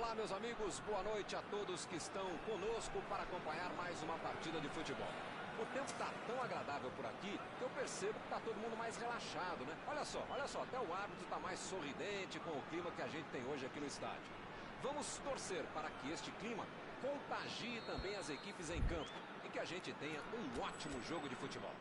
Olá, meus amigos, boa noite a todos que estão conosco para acompanhar mais uma partida de futebol. O tempo está tão agradável por aqui que eu percebo que está todo mundo mais relaxado, né? Olha só, até o árbitro está mais sorridente com o clima que a gente tem hoje aqui no estádio. Vamos torcer para que este clima contagie também as equipes em campo e que a gente tenha um ótimo jogo de futebol.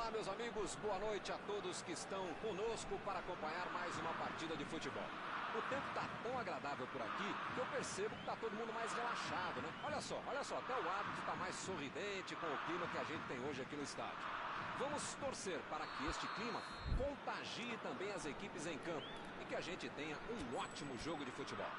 Olá, meus amigos, boa noite a todos que estão conosco para acompanhar mais uma partida de futebol. O tempo está tão agradável por aqui que eu percebo que está todo mundo mais relaxado, né? Olha só, até o árbitro está mais sorridente com o clima que a gente tem hoje aqui no estádio. Vamos torcer para que este clima contagie também as equipes em campo e que a gente tenha um ótimo jogo de futebol.